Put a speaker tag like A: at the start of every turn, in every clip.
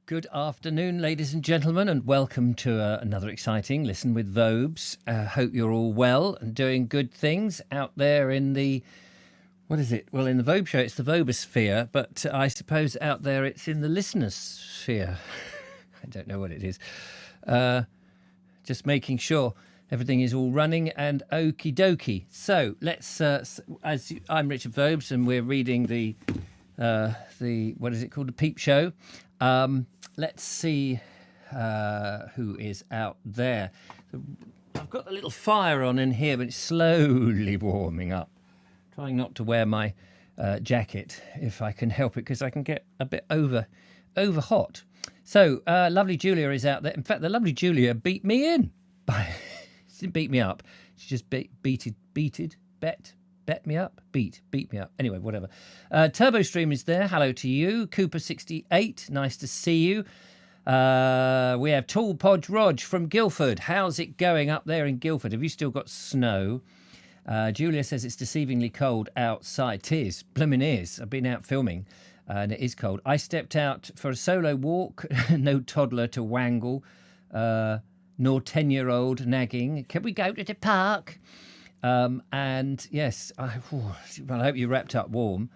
A: Good afternoon, ladies and gentlemen, and welcome to another exciting Listen with Vobes. Hope you're all well and doing good things out there in the, what is it? Well, in the Vobe show, it's the Vobosphere, but I suppose out there it's in the listener sphere. I don't know what it is. Just making sure everything is all running and okie dokie. So let's, I'm Richard Vobes, and we're reading the what is it called? The Peep show. Let's see who is out there. I've got a little fire on in here, but it's slowly warming up. Trying not to wear my jacket if I can help it, because I can get a bit over hot. So lovely Julia is out there. In fact, the lovely Julia beat me in. She didn't beat me up. She just bet me up? Beat me up. Anyway, whatever. Turbo Stream is there. Hello to you. Cooper68, nice to see you. We have Tall Podge Rog from Guildford. How's it going up there in Guildford? Have you still got snow? Julia says it's deceivingly cold outside. Tis. Blooming is. I've been out filming and it is cold. I stepped out for a solo walk. No toddler to wangle, nor 10-year-old nagging. Can we go to the park? And yes, I hope you wrapped up warm.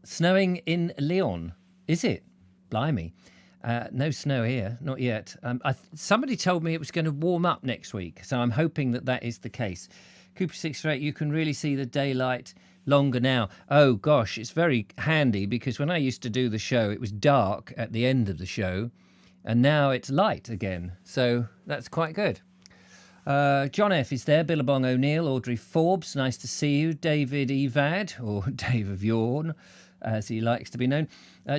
A: Snowing in Lyon, is it? Blimey. No snow here, not yet. Somebody told me it was going to warm up next week, so I'm hoping that is the case. Cooper68, you can really see the daylight longer now. Oh gosh, it's very handy, because when I used to do the show, it was dark at the end of the show, and now it's light again. So that's quite good. John F is there, Billabong O'Neill, Audrey Forbes, nice to see you, David Evad, or Dave of Yorn, as he likes to be known,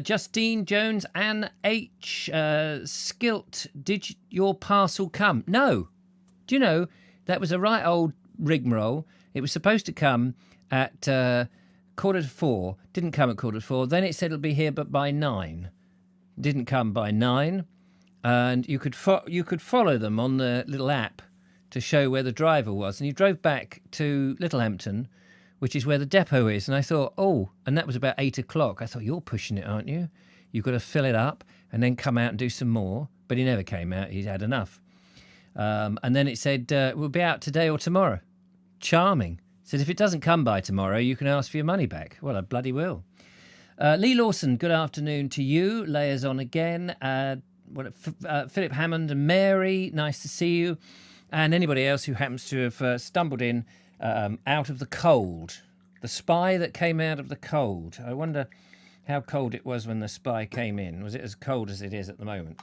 A: Justine Jones, Anne H, Skilt, did your parcel come? No. Do you know, that was a right old rigmarole. It was supposed to come at 4:15, didn't come at 4:15, then it said it'll be here but by 9. Didn't come by 9, and you could follow them on the little app to show where the driver was, and you drove back to Littlehampton, which is where the depot is, and I thought, and that was about 8 o'clock. I thought, you're pushing it, aren't you? You've got to fill it up and then come out and do some more. But he never came out. He'd had enough. And then it said, we'll be out today or tomorrow. Charming. It said, if it doesn't come by tomorrow, you can ask for your money back. Well, I bloody will. Lee Lawson, good afternoon to you. Layers on again. Philip Hammond and Mary, nice to see you. And anybody else who happens to have stumbled in out of the cold. The spy that came out of the cold. I wonder how cold it was when the spy came in. Was it as cold as it is at the moment?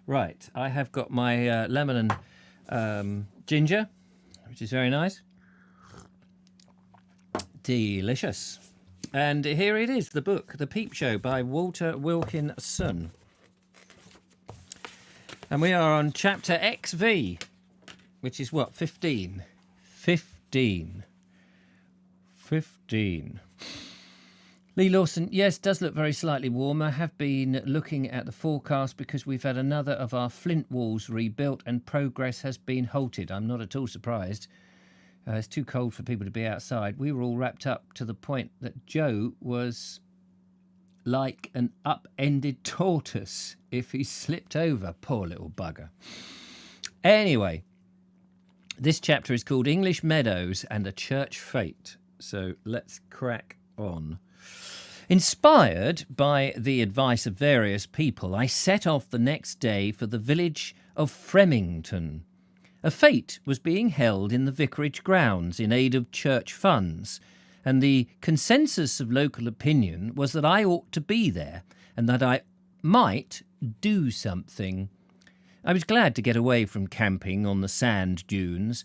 A: Right, I have got my lemon and ginger, which is very nice. Delicious. And here it is, the book, The Peep Show by Walter Wilkinson. And we are on chapter XV. Which is what? 15. 15. Lee Lawson, yes, does look very slightly warm. I have been looking at the forecast because we've had another of our flint walls rebuilt and progress has been halted. I'm not at all surprised. It's too cold for people to be outside. We were all wrapped up to the point that Joe was like an upended tortoise if he slipped over. Poor little bugger. Anyway. This chapter is called English Meadows and a Church Fete. So let's crack on. Inspired by the advice of various people, I set off the next day for the village of Fremington. A fete was being held in the vicarage grounds in aid of church funds, and the consensus of local opinion was that I ought to be there and that I might do something. I was glad to get away from camping on the sand dunes,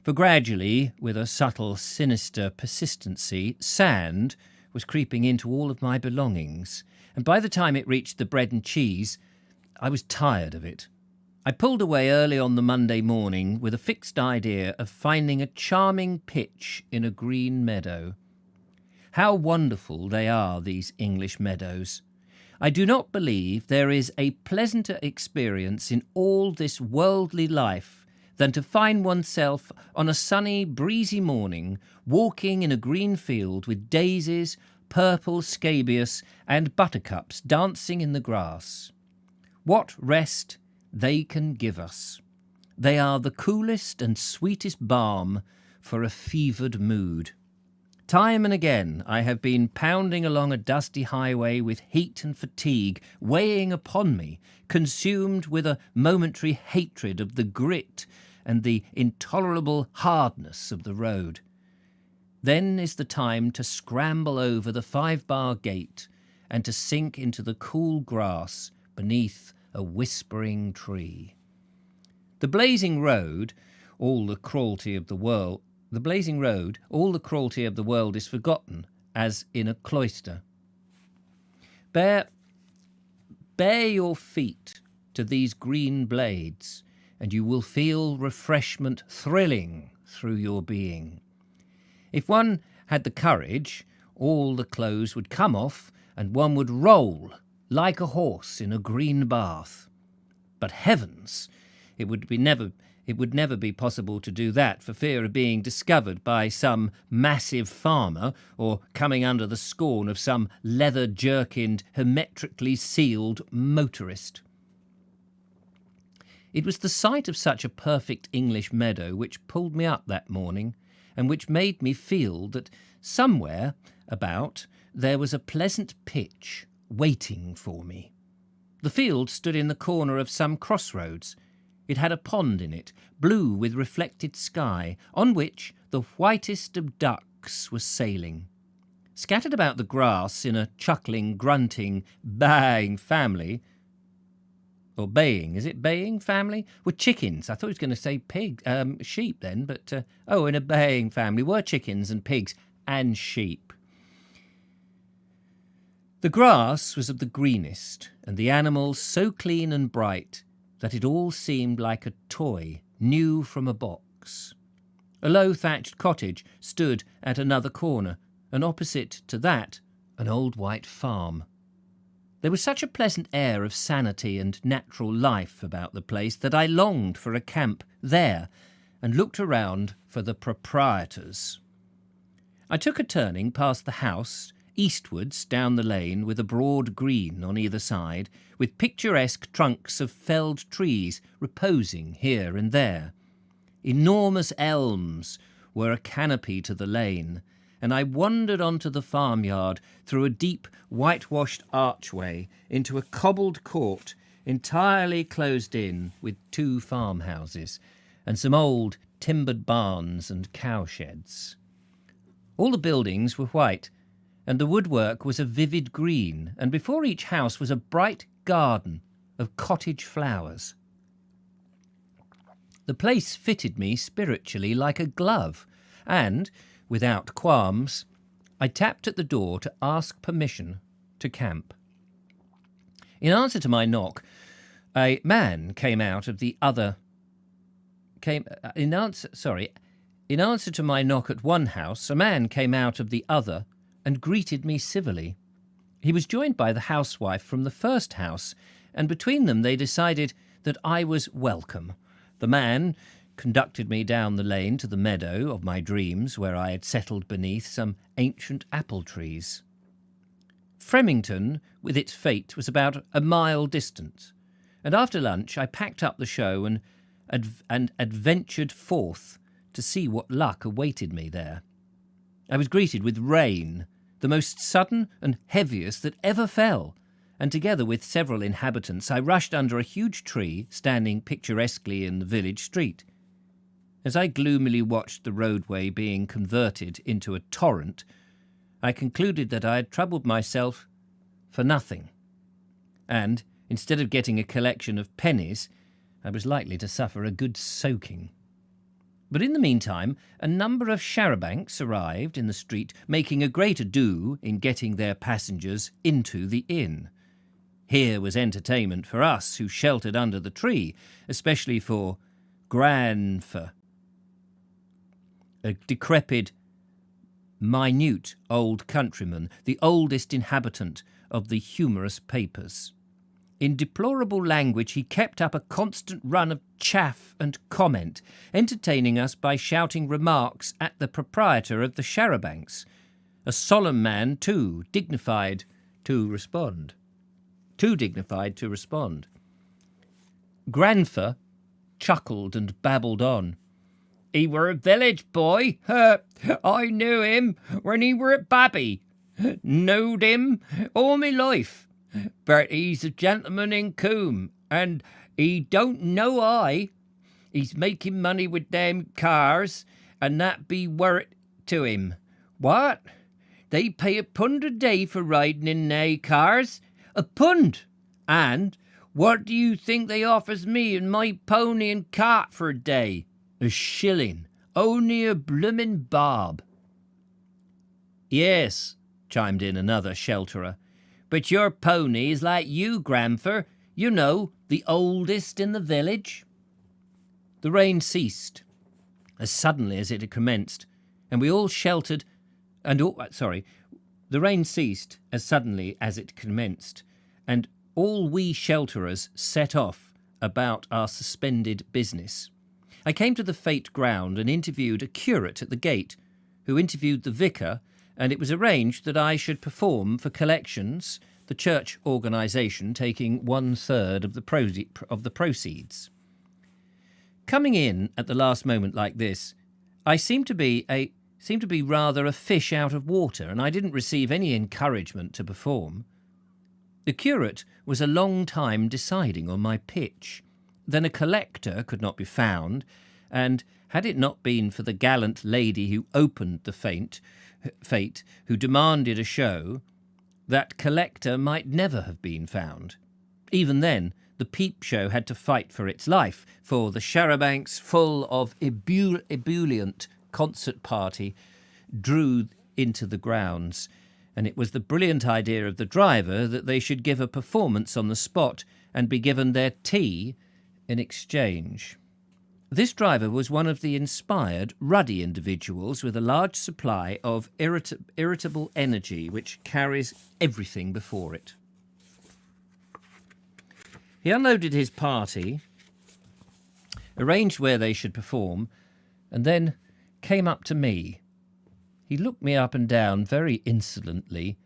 A: for gradually, with a subtle, sinister persistency, sand was creeping into all of my belongings, and by the time it reached the bread and cheese, I was tired of it. I pulled away early on the Monday morning with a fixed idea of finding a charming pitch in a green meadow. How wonderful they are, these English meadows! I do not believe there is a pleasanter experience in all this worldly life than to find oneself on a sunny, breezy morning walking in a green field with daisies, purple scabious and buttercups dancing in the grass. What rest they can give us. They are the coolest and sweetest balm for a fevered mood. Time and again I have been pounding along a dusty highway with heat and fatigue weighing upon me, consumed with a momentary hatred of the grit and the intolerable hardness of the road. Then is the time to scramble over the 5-bar gate and to sink into the cool grass beneath a whispering tree. The blazing road, all the cruelty of the world is forgotten, as in a cloister. Bare your feet to these green blades, and you will feel refreshment thrilling through your being. If one had the courage, all the clothes would come off, and one would roll like a horse in a green bath. But heavens, it would never be possible to do that for fear of being discovered by some massive farmer or coming under the scorn of some leather-jerkined, hermetically sealed motorist. It was the sight of such a perfect English meadow which pulled me up that morning, and which made me feel that somewhere about there was a pleasant pitch waiting for me. The field stood in the corner of some crossroads. It had a pond in it, blue with reflected sky, on which the whitest of ducks was sailing. Scattered about the grass in a chuckling, grunting, baying family, or baying, is it baying family? Were chickens. I thought he was going to say sheep then, but, in a baying family were chickens and pigs and sheep. The grass was of the greenest, and the animals so clean and bright that it all seemed like a toy new from a box. A low thatched cottage stood at another corner, and opposite to that, an old white farm. There was such a pleasant air of sanity and natural life about the place that I longed for a camp there and looked around for the proprietors. I took a turning past the house, eastwards down the lane with a broad green on either side, with picturesque trunks of felled trees reposing here and there. Enormous elms were a canopy to the lane, and I wandered onto the farmyard through a deep whitewashed archway into a cobbled court entirely closed in with 2 farmhouses and some old timbered barns and cowsheds. All the buildings were white, and the woodwork was a vivid green, and before each house was a bright garden of cottage flowers. The place fitted me spiritually like a glove, and, without qualms, I tapped at the door to ask permission to camp. In answer to my knock, a man came out of the other. In answer to my knock at one house, a man came out of the other and greeted me civilly. He was joined by the housewife from the first house, and between them they decided that I was welcome. The man conducted me down the lane to the meadow of my dreams, where I had settled beneath some ancient apple trees. Fremington, with its fate, was about a mile distant, and after lunch I packed up the show and adventured forth to see what luck awaited me there. I was greeted with rain, the most sudden and heaviest that ever fell, and together with several inhabitants I rushed under a huge tree standing picturesquely in the village street. As I gloomily watched the roadway being converted into a torrent, I concluded that I had troubled myself for nothing, and, instead of getting a collection of pennies, I was likely to suffer a good soaking. But in the meantime, a number of charabancs arrived in the street, making a great ado in getting their passengers into the inn. Here was entertainment for us who sheltered under the tree, especially for Granfer, a decrepit, minute old countryman, the oldest inhabitant of the humorous papers. In deplorable language he kept up a constant run of chaff and comment, entertaining us by shouting remarks at the proprietor of the charabancs, a solemn man too dignified to respond. Grandfer chuckled and babbled on. He were a village boy. I knew him when he were at Babby. Knowed him all me life. But he's a gentleman in Coombe, and he don't know I. He's making money with them cars, and that be worth to him. What? They pay £1 a day for riding in they cars? £1! And what do you think they offers me and my pony and cart for a day? A shilling. Only a bloomin' bob. Yes, chimed in another shelterer, but your pony is like you, Grandfer. You know, the oldest in the village. The rain ceased as suddenly as it had commenced, and we all sheltered. The rain ceased as suddenly as it commenced, and all we shelterers set off about our suspended business. I came to the fete ground and interviewed a curate at the gate, who interviewed the vicar, and it was arranged that I should perform for collections, the church organisation taking 1/3 of the proceeds. Coming in at the last moment like this, I seemed to be rather a fish out of water, and I didn't receive any encouragement to perform. The curate was a long time deciding on my pitch. Then a collector could not be found, and had it not been for the gallant lady who opened the fete, who demanded a show, that collector might never have been found. Even then, the Peep show had to fight for its life, for the charabancs full of ebullient concert party drew into the grounds, and it was the brilliant idea of the driver that they should give a performance on the spot and be given their tea in exchange. This driver was one of the inspired, ruddy individuals with a large supply of irritable energy which carries everything before it. He unloaded his party, arranged where they should perform, and then came up to me. He looked me up and down very insolently,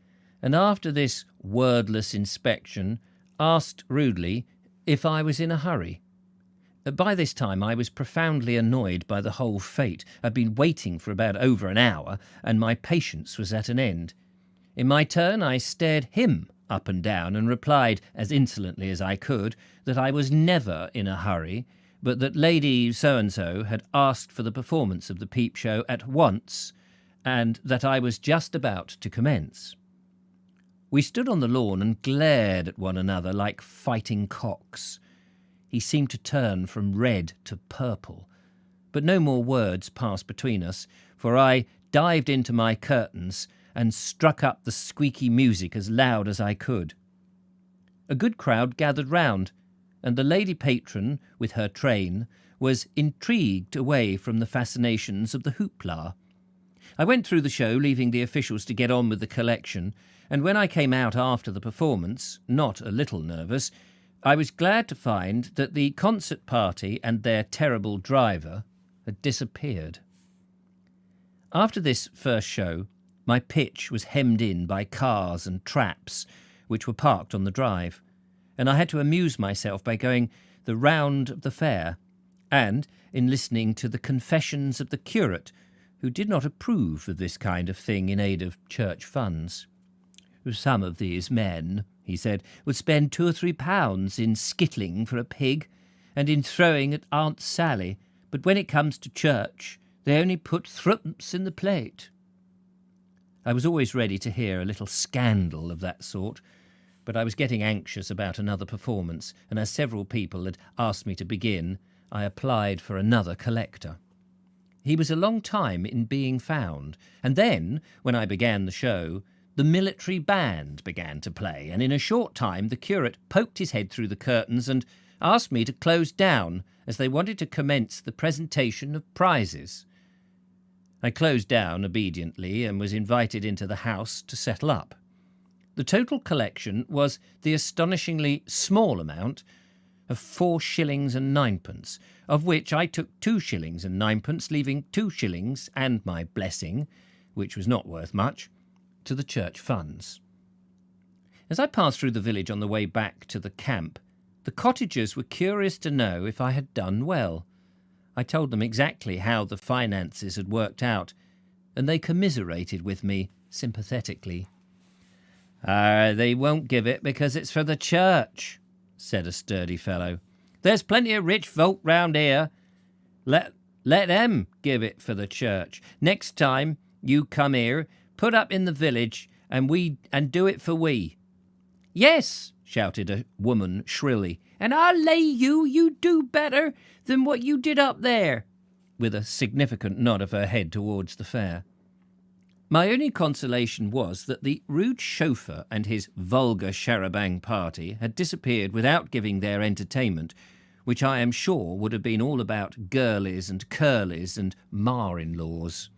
A: and after this wordless inspection, asked rudely if I was in a hurry. By this time I was profoundly annoyed by the whole fate. I'd been waiting for about over an hour, and my patience was at an end. In my turn I stared him up and down and replied as insolently as I could that I was never in a hurry, but that Lady So-and-so had asked for the performance of the Peep show at once, and that I was just about to commence. We stood on the lawn and glared at one another like fighting cocks. He seemed to turn from red to purple, but no more words passed between us, for I dived into my curtains and struck up the squeaky music as loud as I could. A good crowd gathered round, and the lady patron, with her train, was intrigued away from the fascinations of the hoopla. I went through the show, leaving the officials to get on with the collection, and when I came out after the performance, not a little nervous, I was glad to find that the concert party and their terrible driver had disappeared. After this first show, my pitch was hemmed in by cars and traps, which were parked on the drive, and I had to amuse myself by going the round of the fair, and in listening to the confessions of the curate, who did not approve of this kind of thing in aid of church funds. Some of these men, he said, would spend £2 or £3 in skittling for a pig and in throwing at Aunt Sally, but when it comes to church, they only put threepence in the plate. I was always ready to hear a little scandal of that sort, but I was getting anxious about another performance, and as several people had asked me to begin, I applied for another collector. He was a long time in being found, and then, when I began the show, the military band began to play, and in a short time the curate poked his head through the curtains and asked me to close down, as they wanted to commence the presentation of prizes. I closed down obediently and was invited into the house to settle up. The total collection was the astonishingly small amount of 4 shillings and 9pence, of which I took 2 shillings and 9pence, leaving 2 shillings and my blessing, which was not worth much, to the church funds. As I passed through the village on the way back to the camp, The cottagers were curious to know if I had done well. I told them exactly how the finances had worked out, and they commiserated with me sympathetically. They won't give it because it's for the church, said a sturdy fellow. There's plenty of rich folk round here. Let them give it for the church. Next time you come here, put up in the village and do it for we. Yes, shouted a woman shrilly, and I'll lay you do better than what you did up there, with a significant nod of her head towards the fair. My only consolation was that the rude chauffeur and his vulgar charabanc party had disappeared without giving their entertainment, which I am sure would have been all about girlies and curlies and ma-in-laws.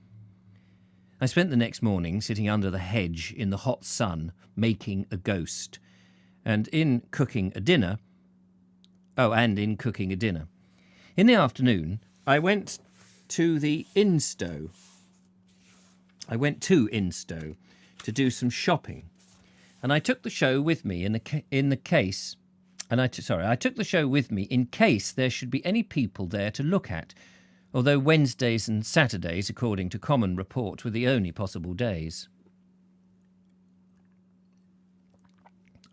A: I spent the next morning sitting under the hedge in the hot sun, making a ghost, and in cooking a dinner. In the afternoon, I went to Instow to do some shopping, and I took the show with me I took the show with me in case there should be any people there to look at, although Wednesdays and Saturdays, according to common report, were the only possible days.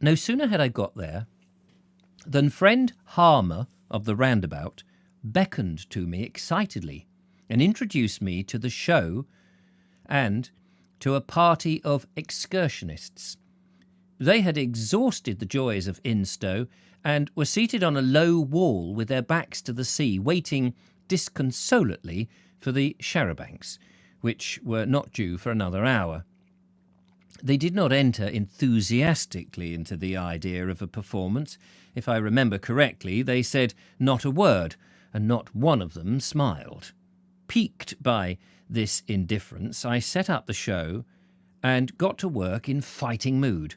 A: No sooner had I got there than friend Harmer of the roundabout beckoned to me excitedly and introduced me to the show and to a party of excursionists. They had exhausted the joys of Instow and were seated on a low wall with their backs to the sea, waiting disconsolately for the charabancs, which were not due for another hour. They did not enter enthusiastically into the idea of a performance. If I remember correctly, they said not a word, and not one of them smiled. Piqued by this indifference, I set up the show and got to work in fighting mood.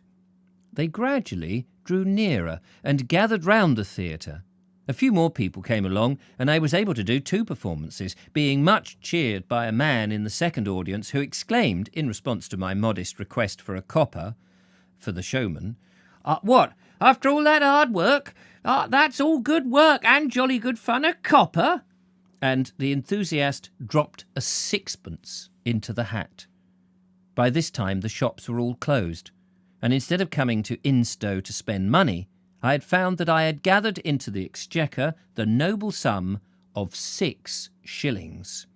A: They gradually drew nearer and gathered round the theatre. A few more people came along, and I was able to do 2 performances, being much cheered by a man in the second audience who exclaimed, in response to my modest request for a copper for the showman, "What, after all that hard work? That's all good work and jolly good fun, a copper?" And the enthusiast dropped a 6pence into the hat. By this time the shops were all closed, and instead of coming to Instow to spend money, I had found that I had gathered into the exchequer the noble sum of 6 shillings.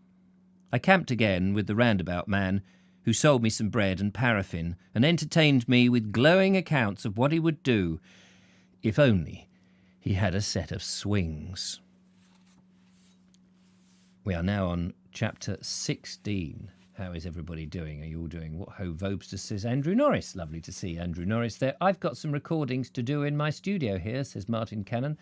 A: I camped again with the roundabout man, who sold me some bread and paraffin and entertained me with glowing accounts of what he would do if only he had a set of swings. We are now on chapter 16. How is everybody doing? Are you all doing what Ho Vobster says? Andrew Norris. Lovely to see Andrew Norris there. I've got some recordings to do in my studio here, says Martin Cannon,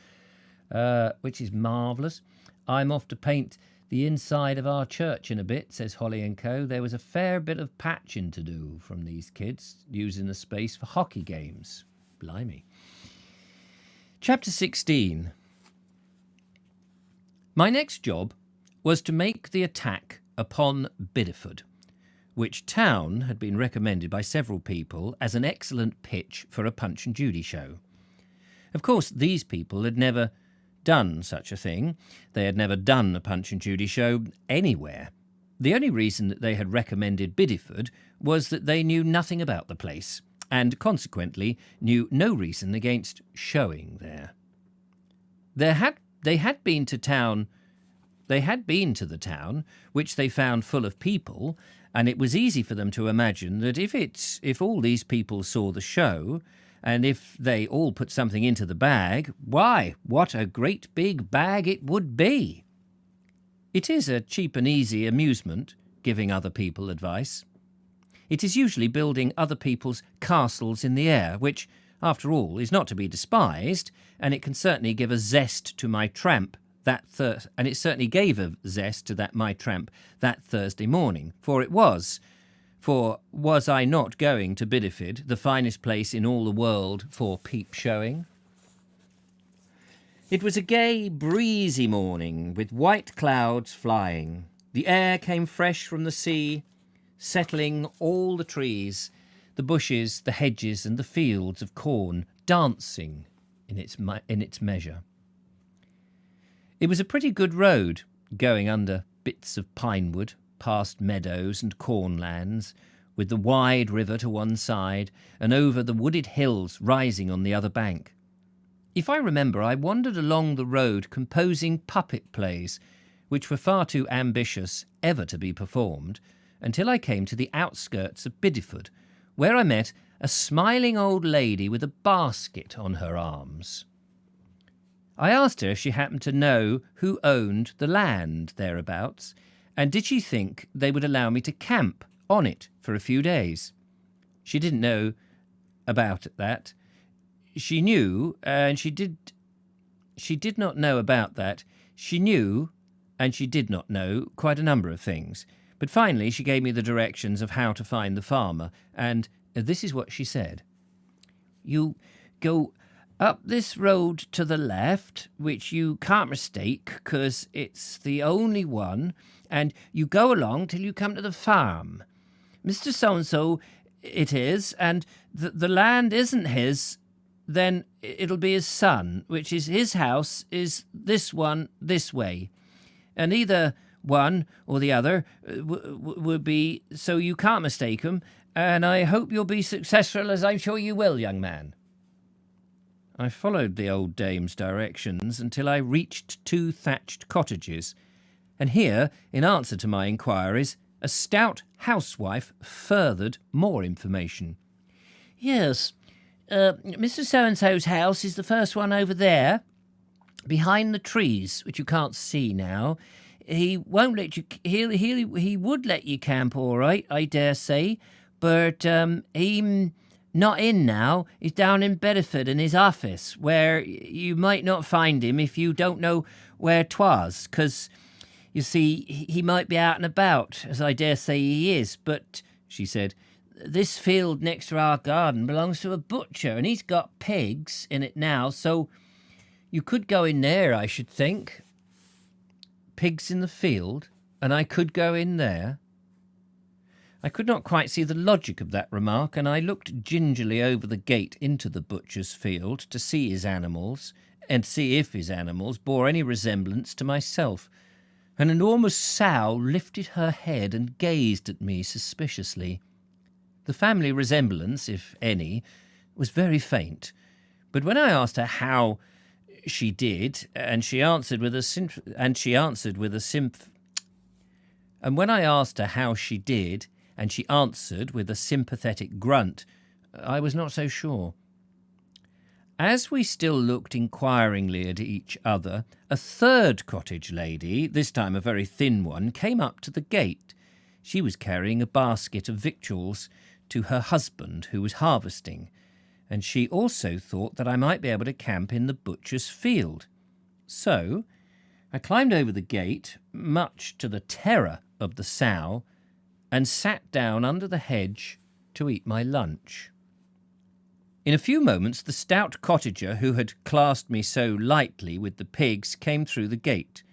A: which is marvellous. I'm off to paint the inside of our church in a bit, says Holly & Co. There was a fair bit of patching to do from these kids, using the space for hockey games. Blimey. Chapter 16. My next job was to make the attack upon Bideford, which town had been recommended by several people as an excellent pitch for a Punch and Judy show. Of course, these people had never done such a thing. They had never done a Punch and Judy show anywhere. The only reason that they had recommended Bideford was that they knew nothing about the place, and consequently knew no reason against showing there. They had been to the town, which they found full of people, and it was easy for them to imagine that if all these people saw the show, and if they all put something into the bag, why, what a great big bag it would be. It is a cheap and easy amusement, giving other people advice. It is usually building other people's castles in the air, which, after all, is not to be despised, and it can certainly give a zest to my tramp and it certainly gave a zest to my tramp that Thursday morning, for was I not going to Bideford, the finest place in all the world for peep showing? It was a gay, breezy morning, with white clouds flying. The air came fresh from the sea, settling all the trees, the bushes, the hedges, and the fields of corn, dancing in its measure. It was a pretty good road, going under bits of pinewood, past meadows and cornlands, with the wide river to one side, and over the wooded hills rising on the other bank. If I remember, I wandered along the road composing puppet plays, which were far too ambitious ever to be performed, until I came to the outskirts of Bideford, where I met a smiling old lady with a basket on her arms. I asked her if she happened to know who owned the land thereabouts, and did she think they would allow me to camp on it for a few days. She didn't know about that. She knew, and she did not know about that. She knew, and she did not know quite a number of things. But finally she gave me the directions of how to find the farmer, and this is what she said. You go up this road to the left, which you can't mistake, 'cause it's the only one, and you go along till you come to the farm. Mr. So-and-so it is, and the land isn't his, then it'll be his son, which is his house is this one this way. And either one or the other would be, so you can't mistake 'em, and I hope you'll be successful, as I'm sure you will, young man. I followed the old dame's directions until I reached 2 thatched cottages, and here, in answer to my inquiries, a stout housewife furthered more information. Yes, Mr. So-and-so's house is the first one over there, behind the trees, which you can't see now. He won't let you. He would let you camp, all right, I dare say, but he's not in now. He's down in Bedford in his office, where you might not find him if you don't know where 'twas, 'cause you see he might be out and about, as I dare say he is. But she said, this field next to our garden belongs to a butcher, and he's got pigs in it now, so you could go in there, I should think. Pigs in the field, and I could go in there? I could not quite see the logic of that remark, and I looked gingerly over the gate into the butcher's field to see his animals, and see if his animals bore any resemblance to myself. An enormous sow lifted her head and gazed at me suspiciously. The family resemblance, if any, was very faint, but when I asked her how she did, and when I asked her how she did, and she answered with a sympathetic grunt, I was not so sure. As we still looked inquiringly at each other, a third cottage lady, this time a very thin one, came up to the gate. She was carrying a basket of victuals to her husband, who was harvesting, and she also thought that I might be able to camp in the butcher's field. So I climbed over the gate, much to the terror of the sow, and sat down under the hedge to eat my lunch. In a few moments the stout cottager who had classed me so lightly with the pigs came through the gate.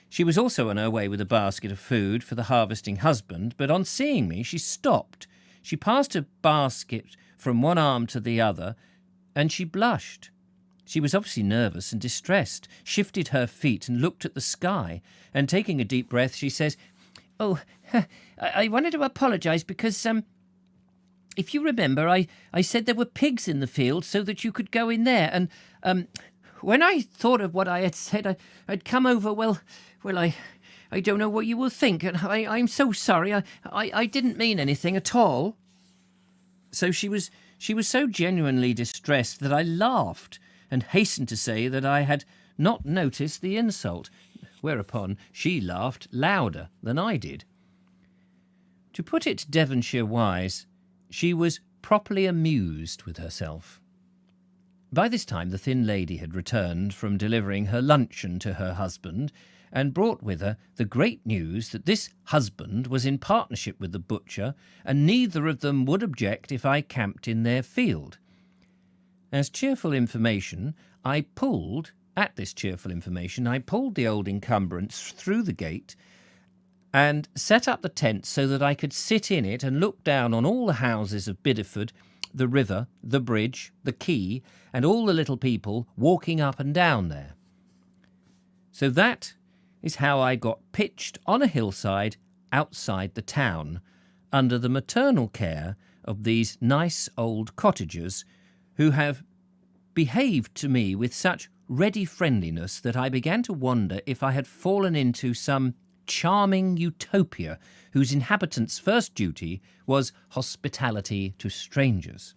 A: She was also on her way with a basket of food for the harvesting husband, but on seeing me she stopped. She passed her basket from one arm to the other, and she blushed. She was obviously nervous and distressed, shifted her feet and looked at the sky, and taking a deep breath she says, "Oh, I wanted to apologise because, if you remember, I said there were pigs in the field so that you could go in there, and when I thought of what I had said, I'd come over, well, I don't know what you will think, and I'm so sorry, I didn't mean anything at all." So she was so genuinely distressed that I laughed, and hastened to say that I had not noticed the insult, whereupon she laughed louder than I did. To put it Devonshire-wise, she was properly amused with herself. By this time the thin lady had returned from delivering her luncheon to her husband, and brought with her the great news that this husband was in partnership with the butcher, and neither of them would object if I camped in their field. As cheerful information, I pulled the old encumbrance through the gate, and set up the tent so that I could sit in it and look down on all the houses of Bideford, the river, the bridge, the quay, and all the little people walking up and down there. So that is how I got pitched on a hillside outside the town, under the maternal care of these nice old cottagers who have behaved to me with such ready friendliness that I began to wonder if I had fallen into some charming utopia whose inhabitants' first duty was hospitality to strangers.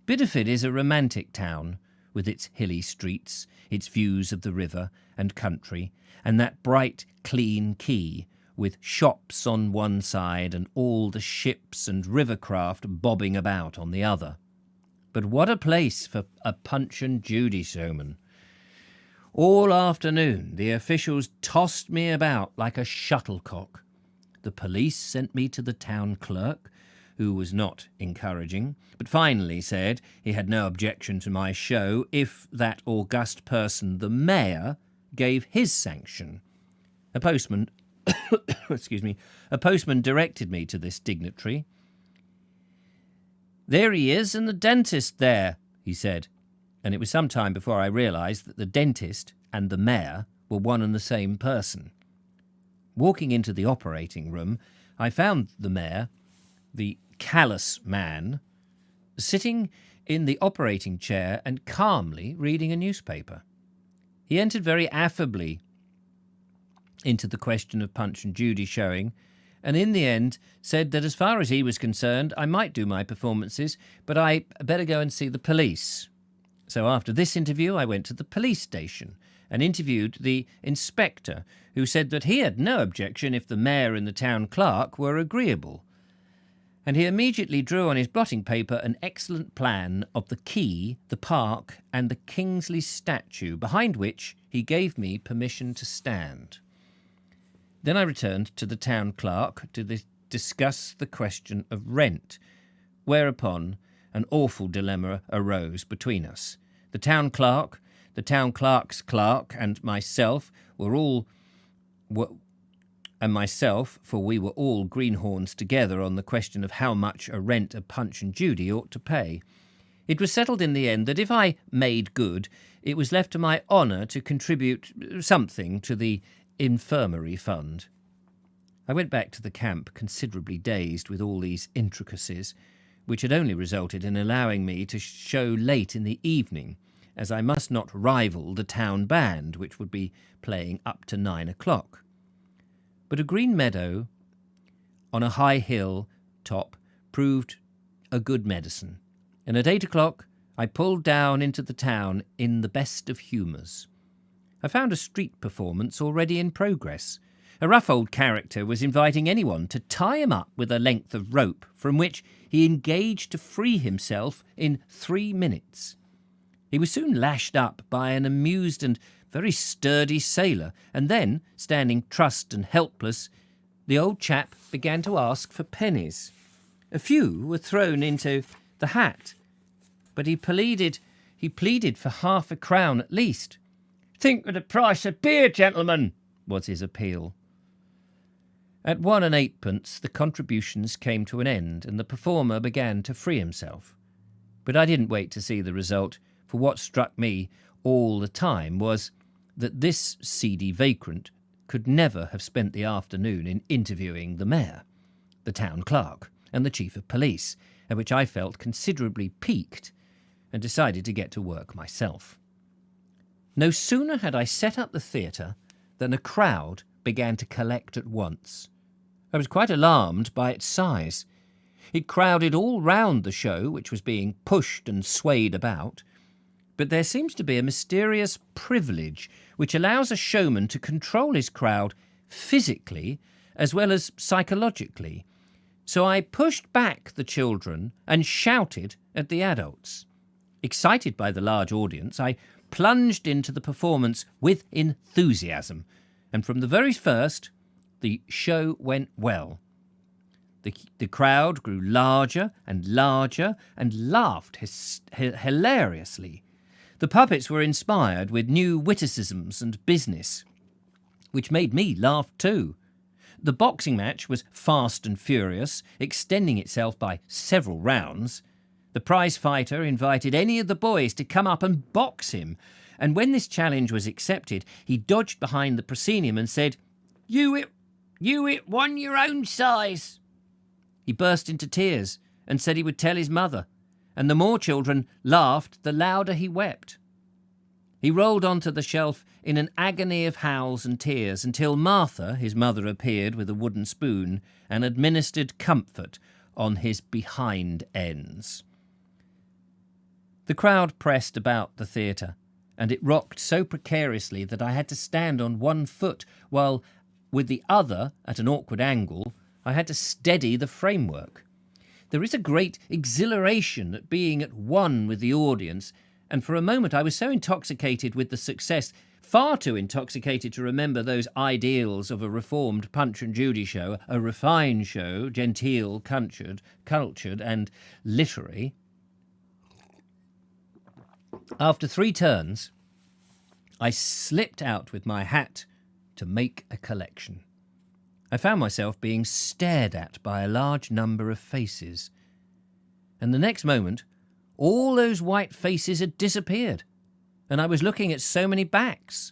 A: Bideford is a romantic town, with its hilly streets, its views of the river and country, and that bright, clean quay, with shops on one side and all the ships and rivercraft bobbing about on the other. But what a place for a Punch and Judy showman! All afternoon the officials tossed me about like a shuttlecock. The police sent me to the town clerk, who was not encouraging, but finally said he had no objection to my show if that august person, the mayor, gave his sanction. A postman a postman directed me to this dignitary. "There he is, and the dentist there," he said, and it was some time before I realised that the dentist and the mayor were one and the same person. Walking into the operating room, I found the mayor, the callous man, sitting in the operating chair and calmly reading a newspaper. He entered very affably into the question of Punch and Judy showing, and in the end said that as far as he was concerned, I might do my performances, but I better go and see the police. So after this interview, I went to the police station and interviewed the inspector, who said that he had no objection if the mayor and the town clerk were agreeable. And he immediately drew on his blotting paper an excellent plan of the quay, the park, and the Kingsley statue, behind which he gave me permission to stand. Then I returned to the town clerk to discuss the question of rent, whereupon an awful dilemma arose between us. The town clerk, the town clerk's clerk, and myself for we were all greenhorns together on the question of how much a rent a Punch and Judy ought to pay. It was settled in the end that if I made good, it was left to my honour to contribute something to the infirmary fund. I went back to the camp considerably dazed with all these intricacies, which had only resulted in allowing me to show late in the evening, as I must not rival the town band, which would be playing up to 9 o'clock. But a green meadow on a high hill top proved a good medicine, and at 8 o'clock I pulled down into the town in the best of humours. I found a street performance already in progress. A rough old character was inviting anyone to tie him up with a length of rope from which he engaged to free himself in 3 minutes. He was soon lashed up by an amused and very sturdy sailor, and then, standing trussed and helpless, the old chap began to ask for pennies. A few were thrown into the hat, but he pleaded for half a crown at least. "Think of the price of beer, gentlemen," was his appeal. At 1 and 8pence the contributions came to an end, and the performer began to free himself. But I didn't wait to see the result, for what struck me all the time was that this seedy vagrant could never have spent the afternoon in interviewing the mayor, the town clerk, and the chief of police, at which I felt considerably piqued, and decided to get to work myself. No sooner had I set up the theatre than a crowd began to collect at once. I was quite alarmed by its size. It crowded all round the show, which was being pushed and swayed about, but there seems to be a mysterious privilege which allows a showman to control his crowd physically as well as psychologically. So I pushed back the children and shouted at the adults. Excited by the large audience, I plunged into the performance with enthusiasm, and from the very first, the show went well. The crowd grew larger and larger and laughed hilariously. The puppets were inspired with new witticisms and business, which made me laugh too. The boxing match was fast and furious, extending itself by several rounds. The prize fighter invited any of the boys to come up and box him, and when this challenge was accepted, he dodged behind the proscenium and said, You it one your own size." He burst into tears and said he would tell his mother, and the more children laughed, the louder he wept. He rolled onto the shelf in an agony of howls and tears until Martha, his mother, appeared with a wooden spoon and administered comfort on his behind ends. The crowd pressed about the theatre, and it rocked so precariously that I had to stand on one foot, while with the other, at an awkward angle, I had to steady the framework. There is a great exhilaration at being at one with the audience, and for a moment I was so intoxicated with the success, far too intoxicated to remember those ideals of a reformed Punch and Judy show, a refined show, genteel, cultured and literary. After 3 turns, I slipped out with my hat to make a collection. I found myself being stared at by a large number of faces, and the next moment all those white faces had disappeared, and I was looking at so many backs.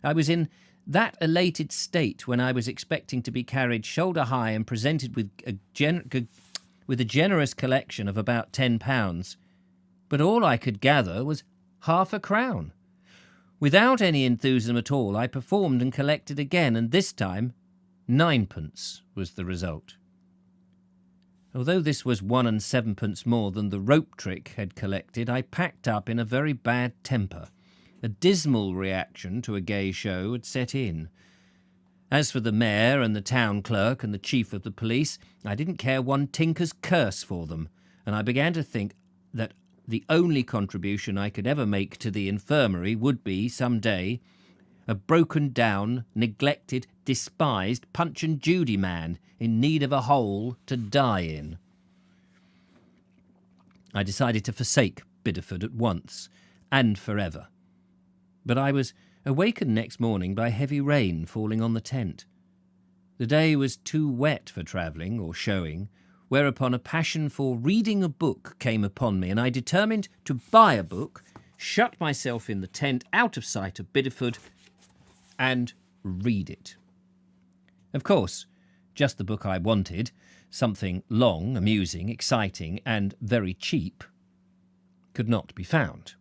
A: I was in that elated state when I was expecting to be carried shoulder high and presented with a generous collection of about £10, but all I could gather was half a crown. Without any enthusiasm at all, I performed and collected again, and this time 9p was the result. Although this was 1 7p more than the rope trick had collected, I packed up in a very bad temper. A dismal reaction to a gay show had set in. As for the mayor and the town clerk and the chief of the police, I didn't care one tinker's curse for them, and I began to think that the only contribution I could ever make to the infirmary would be, some day, a broken-down, neglected, despised Punch and Judy man in need of a hole to die in. I decided to forsake Bideford at once and forever. But I was awakened next morning by heavy rain falling on the tent. The day was too wet for travelling or showing, whereupon a passion for reading a book came upon me, and I determined to buy a book, shut myself in the tent out of sight of Bideford, and read it. Of course, just the book I wanted, something long, amusing, exciting, and very cheap, could not be found,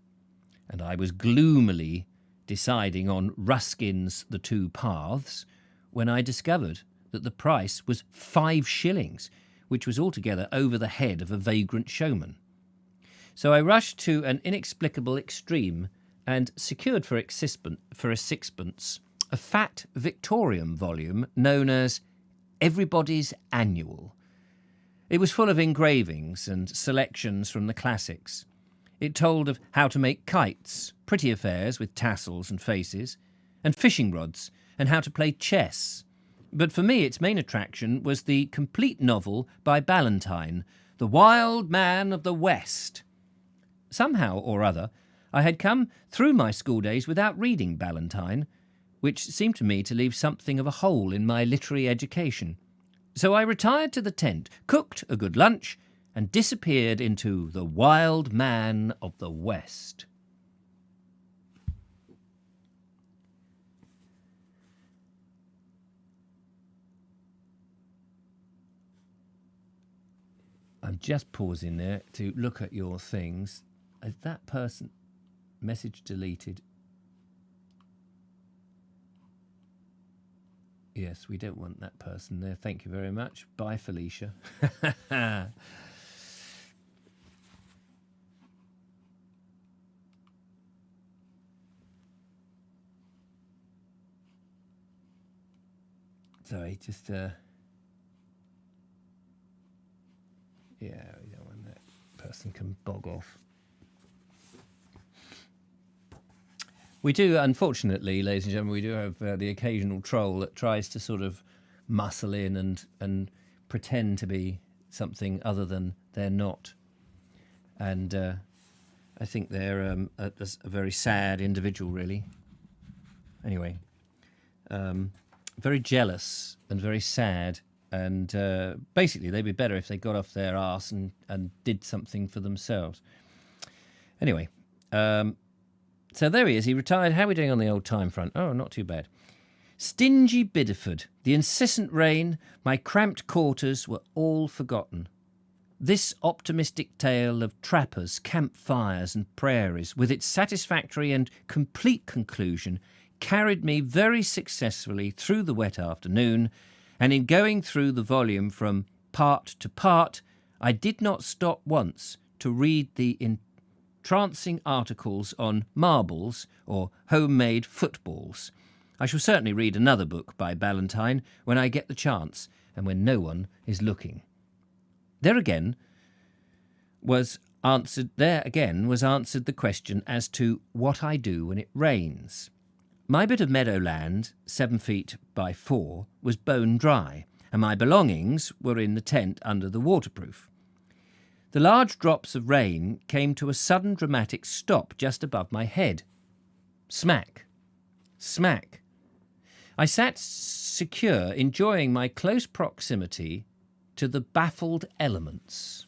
A: and I was gloomily deciding on Ruskin's The Two Paths when I discovered that the price was 5 shillings, which was altogether over the head of a vagrant showman. So I rushed to an inexplicable extreme and secured for a sixpence a fat Victorian volume known as Everybody's Annual. It was full of engravings and selections from the classics. It told of how to make kites, pretty affairs with tassels and faces, and fishing rods, and how to play chess. But for me, its main attraction was the complete novel by Ballantyne, The Wild Man of the West. Somehow or other, I had come through my school days without reading Ballantyne, which seemed to me to leave something of a hole in my literary education. So I retired to the tent, cooked a good lunch, and disappeared into The Wild Man of the West. I'm just pausing there to look at your things. Is that person... Message deleted. Yes, we don't want that person there. Thank you very much. Bye, Felicia. Sorry, just... Yeah, we don't want that person can bog off. We do, unfortunately, ladies and gentlemen, we do have the occasional troll that tries to sort of muscle in and pretend to be something other than they're not. And I think they're a very sad individual, really. Anyway, very jealous and very sad. And basically, they'd be better if they got off their arse and did something for themselves. Anyway, so there he is. He retired. How are we doing on the old time front? Oh, not too bad. Stingy Bideford, the incessant rain, my cramped quarters were all forgotten. This optimistic tale of trappers, campfires and prairies, with its satisfactory and complete conclusion, carried me very successfully through the wet afternoon, and in going through the volume from part to part, I did not stop once to read the entrancing articles on marbles or homemade footballs. I shall certainly read another book by Ballantyne when I get the chance and when no one is looking. There again was answered the question as to what I do when it rains. My bit of meadowland, 7 feet by 4, was bone dry, and my belongings were in the tent under the waterproof. The large drops of rain came to a sudden dramatic stop just above my head. Smack. Smack. I sat secure, enjoying my close proximity to the baffled elements.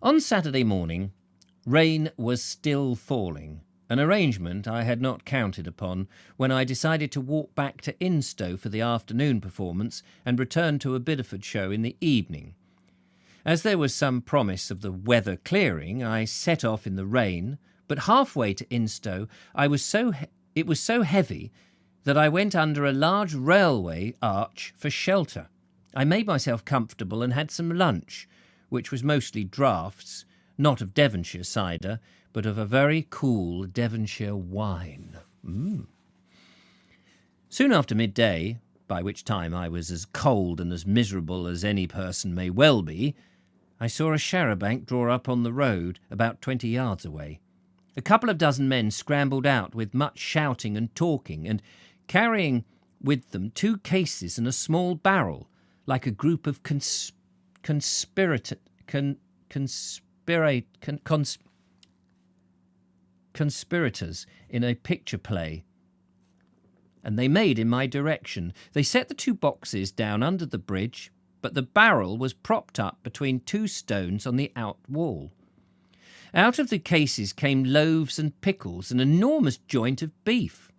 A: On Saturday morning, rain was still falling, an arrangement I had not counted upon when I decided to walk back to Instow for the afternoon performance and return to a Bideford show in the evening. As there was some promise of the weather clearing, I set off in the rain, but halfway to Instow it was so heavy that I went under a large railway arch for shelter. I made myself comfortable and had some lunch, which was mostly draughts, not of Devonshire cider, but of a very cool Devonshire wine. Soon after midday, by which time I was as cold and as miserable as any person may well be, I saw a charabanc draw up on the road about 20 yards away. A couple of dozen men scrambled out with much shouting and talking, and carrying with them 2 cases and a small barrel, like a group of conspirators in a picture play, and they made in my direction. They set the 2 boxes down under the bridge, but the barrel was propped up between 2 stones on the out wall. Out of the cases came loaves and pickles, an enormous joint of beef.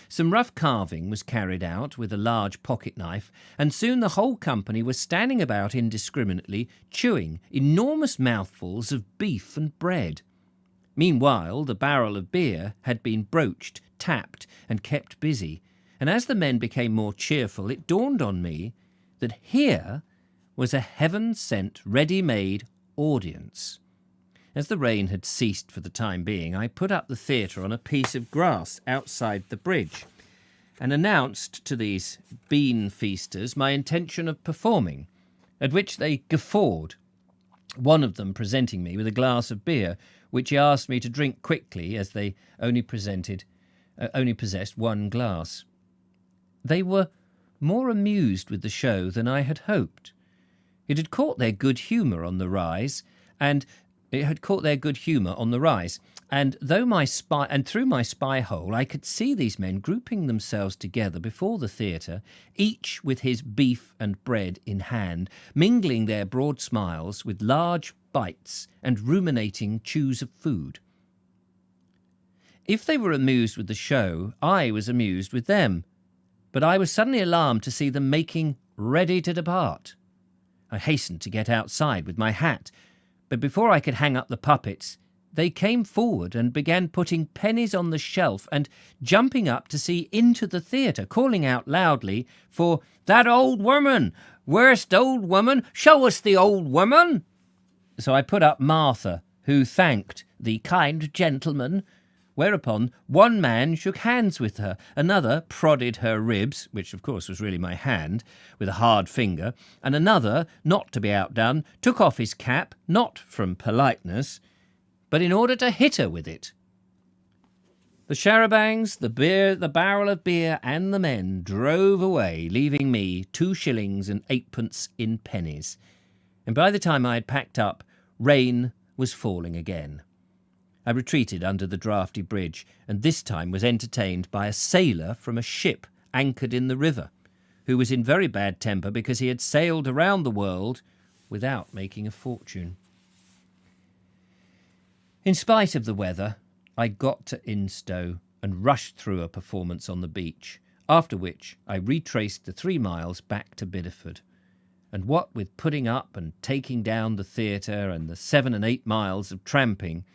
A: Some rough carving was carried out with a large pocket knife, and soon the whole company was standing about indiscriminately, chewing enormous mouthfuls of beef and bread. Meanwhile, the barrel of beer had been broached, tapped, and kept busy, and as the men became more cheerful, it dawned on me that here was a heaven-sent, ready-made audience. As the rain had ceased for the time being, I put up the theatre on a piece of grass outside the bridge and announced to these bean feasters my intention of performing, at which they guffawed, one of them presenting me with a glass of beer, which he asked me to drink quickly, as they only possessed 1 glass. They were more amused with the show than I had hoped. It had caught their good humour on the rise, and through my spy hole I could see these men grouping themselves together before the theatre, each with his beef and bread in hand, mingling their broad smiles with large bites and ruminating chews of food. If they were amused with the show, I was amused with them, but I was suddenly alarmed to see them making ready to depart. I hastened to get outside with my hat, but before I could hang up the puppets, they came forward and began putting pennies on the shelf and jumping up to see into the theatre, calling out loudly for "That old woman! Where's the old woman? Show us the old woman!" So I put up Martha, who thanked the kind gentleman, whereupon one man shook hands with her, another prodded her ribs, which of course was really my hand, with a hard finger, and another, not to be outdone, took off his cap, not from politeness, but in order to hit her with it. The charabancs, the beer, the barrel of beer, and the men drove away, leaving me 2 shillings and 8 pence in pennies. And by the time I had packed up, Rain was falling again. I retreated under the draughty bridge, and this time was entertained by a sailor from a ship anchored in the river, who was in very bad temper because he had sailed around the world without making a fortune. In spite of the weather, I got to Instow and rushed through a performance on the beach, after which I retraced the 3 miles back to Bideford. And what with putting up and taking down the theatre and the 7 and 8 miles of tramping,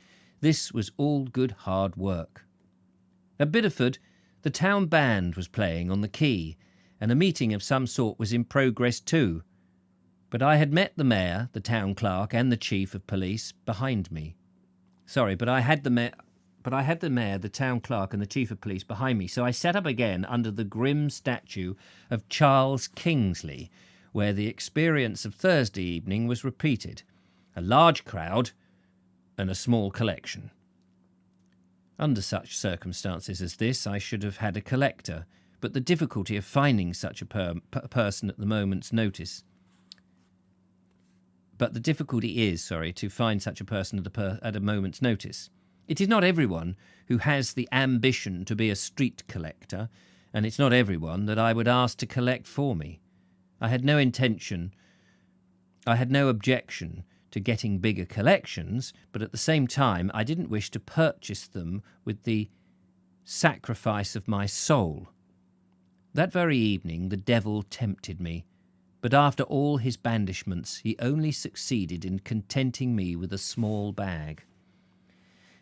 A: this was all good hard work. At Bideford, the town band was playing on the quay, and a meeting of some sort was in progress too. But I had met the mayor, the town clerk, and the chief of police behind me. I had the mayor, the town clerk, and the chief of police behind me, so I sat up again under the grim statue of Charles Kingsley, where the experience of Thursday evening was repeated. A large crowd and a small collection. Under such circumstances as this, I should have had a collector, but the difficulty of finding such a person at the moment's notice. To find such a person at a moment's notice. It is not everyone who has the ambition to be a street collector, and it's not everyone that I would ask to collect for me. I had no objection to getting bigger collections, but at the same time I didn't wish to purchase them with the sacrifice of my soul. That very evening the devil tempted me, but after all his blandishments he only succeeded in contenting me with a small bag.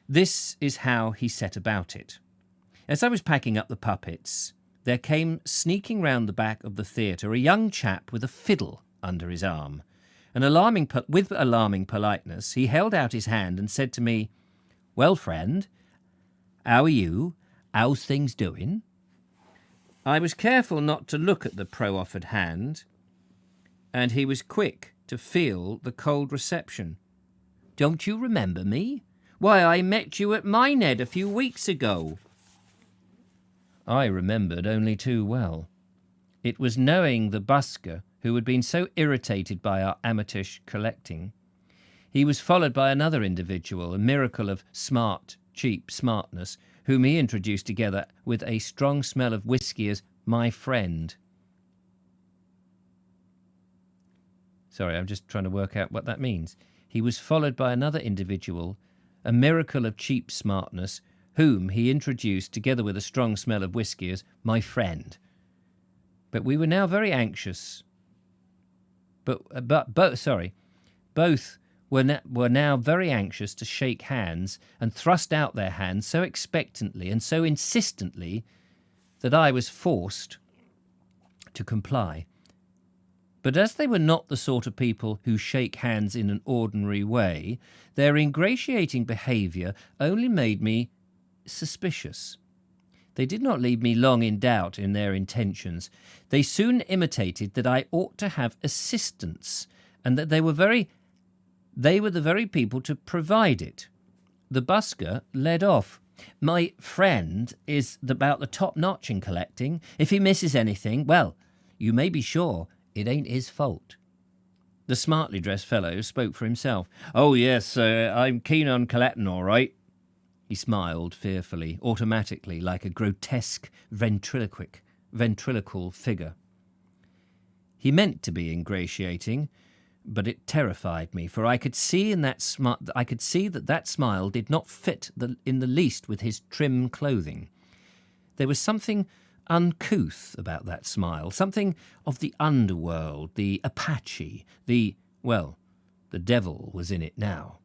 A: This is how he set about it. As I was packing up the puppets, there came sneaking round the back of the theatre a young chap with a fiddle under his arm. With alarming politeness, he held out his hand and said to me, "Well, friend, how are you? How's things doing?" I was careful not to look at the proffered hand, and he was quick to feel the cold reception. "Don't you remember me? Why, I met you at Minehead a few weeks ago." I remembered only too well. It was knowing the busker who had been so irritated by our amateurish collecting. He was followed by another individual, a miracle of cheap smartness, whom he introduced together with a strong smell of whisky as my friend. Sorry, I'm just trying to work out what that means. He was followed by another individual, a miracle of cheap smartness, whom he introduced together with a strong smell of whisky as my friend. But we were now very anxious. Both were now very anxious to shake hands and thrust out their hands so expectantly and so insistently that I was forced to comply. But as they were not the sort of people who shake hands in an ordinary way, their ingratiating behaviour only made me suspicious. They did not leave me long in doubt in their intentions. They soon imitated that I ought to have assistance, and that they were the very people to provide it. The busker led off. "My friend is about the top notch in collecting. If he misses anything, well, you may be sure it ain't his fault." The smartly dressed fellow spoke for himself. "Oh, yes, I'm keen on collecting, all right." He smiled fearfully, automatically, like a grotesque ventriloquial figure. He meant to be ingratiating, but it terrified me, for I could see that smile did not fit in the least with his trim clothing. There was something uncouth about that smile, something of the underworld, the Apache, the devil was in it now.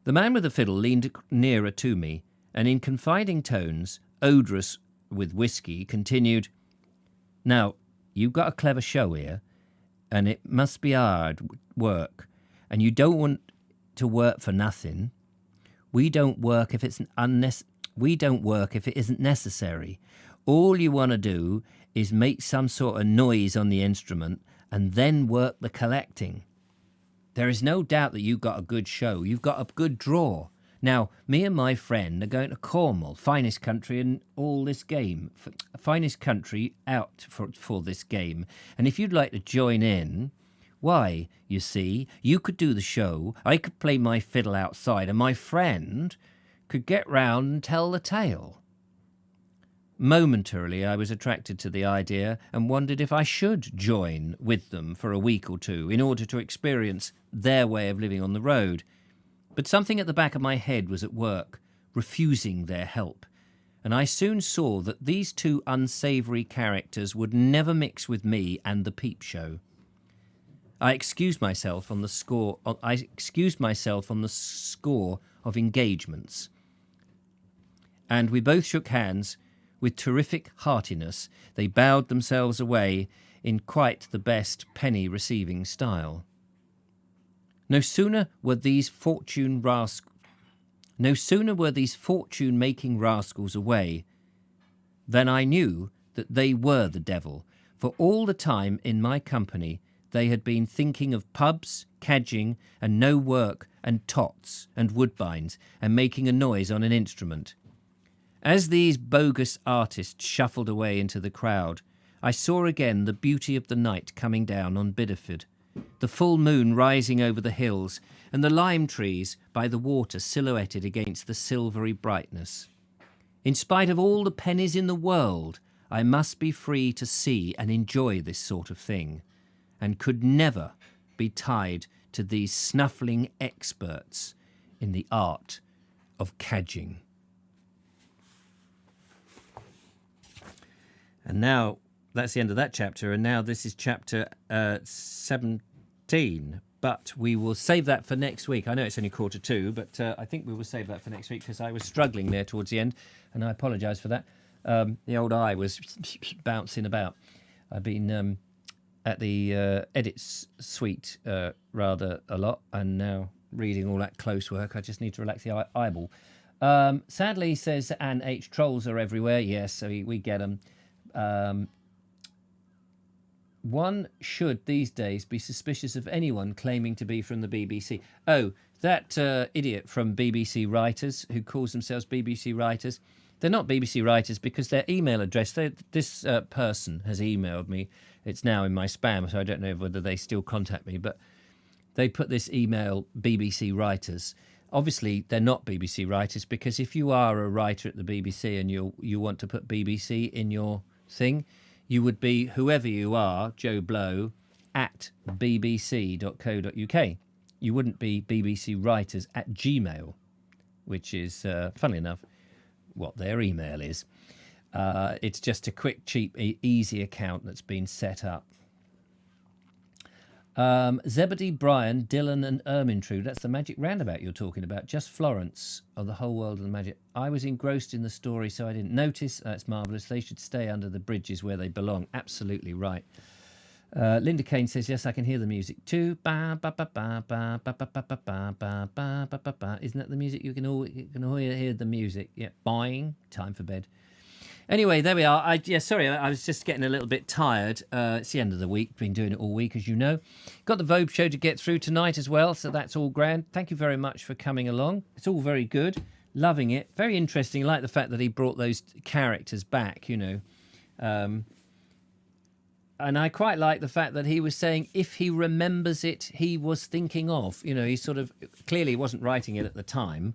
A: The man with the fiddle leaned nearer to me, and in confiding tones, odorous with whisky, continued, "Now, you've got a clever show here, and it must be hard work, and you don't want to work for nothing. We don't work if it isn't necessary. All you want to do is make some sort of noise on the instrument, and then work the collecting. There is no doubt that you've got a good show. You've got a good draw. Now, me and my friend are going to Cornwall, finest country in all this game, finest country out for this game. And if you'd like to join in, Why, you see, you could do the show, I could play my fiddle outside, and my friend could get round and tell the tale. Momentarily, I was attracted to the idea and wondered if I should join with them for a week or two in order to experience their way of living on the road. But something at the back of my head was at work, refusing their help, and I soon saw that these two unsavoury characters would never mix with me and the Peep Show. I excused myself on the score of engagements, and we both shook hands with terrific heartiness. They bowed themselves away in quite the best penny-receiving style. No sooner were these fortune-making rascals away than I knew that they were the devil, for all the time in my company they had been thinking of pubs, cadging, and no work, and tots, and woodbines, and making a noise on an instrument. As these bogus artists shuffled away into the crowd, I saw again the beauty of the night coming down on Bideford, the full moon rising over the hills, and the lime trees by the water silhouetted against the silvery brightness. In spite of all the pennies in the world, I must be free to see and enjoy this sort of thing, and could never be tied to these snuffling experts in the art of cadging. And now, that's the end of that chapter, and now this is chapter 17, but we will save that for next week. I know it's only 1:45, but I think we will save that for next week, because I was struggling there towards the end, and I apologise for that. The old eye was bouncing about. I've been at the edit suite rather a lot, and now reading all that close work, I just need to relax the eyeball. Sadly, says Anne H, trolls are everywhere. Yes, so we get them. One should these days be suspicious of anyone claiming to be from the BBC. Oh, that idiot from BBC Writers who calls themselves BBC Writers. They're not BBC Writers because their email address, this person has emailed me. It's now in my spam, so I don't know whether they still contact me, but they put this email, BBC Writers. Obviously, they're not BBC Writers, because if you are a writer at the BBC and you want to put BBC in your thing, you would be, whoever you are, Joe Blow, at bbc.co.uk. You wouldn't be BBC Writers at Gmail, which is, funnily enough, what their email is. It's just a quick, cheap, easy account that's been set up. Zebedee, Brian, Dylan and Ermintrude. That's the magic roundabout you're talking about. Just Florence of the whole world of the magic. I was engrossed in the story, so I didn't notice. That's marvellous. They should stay under the bridges where they belong. Absolutely right. Linda Kane says, yes, I can hear the music too. Ba, ba, ba, ba, ba, ba, ba, ba, ba, ba, ba, ba, ba, ba. Isn't that the music? You can hear the music. Yeah, boing. Time for bed. Anyway, there we are. I was just getting a little bit tired. It's the end of the week. Been doing it all week, as you know. Got the Vogue show to get through tonight as well, so that's all grand. Thank you very much for coming along. It's all very good. Loving it. Very interesting. Like the fact that he brought those characters back, you know. And I quite like the fact that he was saying if he remembers it, he was thinking of. You know, he sort of clearly wasn't writing it at the time,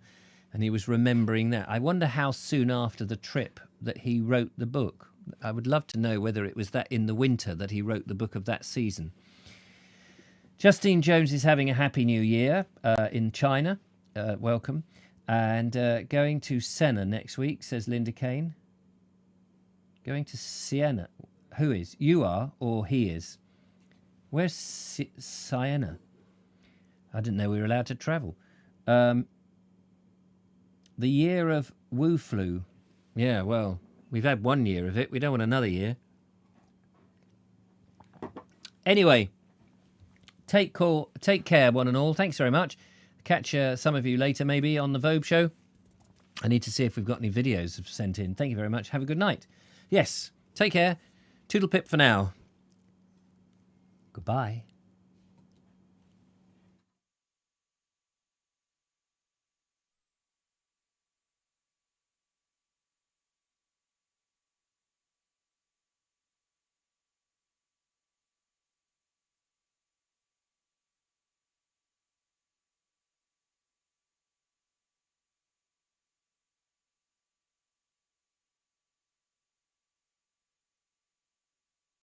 A: and he was remembering that. I wonder how soon after the trip that he wrote the book. I would love to know whether it was that in the winter that he wrote the book of that season. Justine Jones is having a happy new year in China. Welcome. And going to Siena next week, says Linda Kane. Going to Siena. Who is? You are or he is? Where's Siena? I didn't know we were allowed to travel. The year of Wu Flu. Yeah, well, we've had 1 year of it. We don't want another year. Anyway, take care, one and all. Thanks very much. Catch some of you later, maybe, on the Vogue show. I need to see if we've got any videos sent in. Thank you very much. Have a good night. Yes, take care. Toodle pip for now. Goodbye.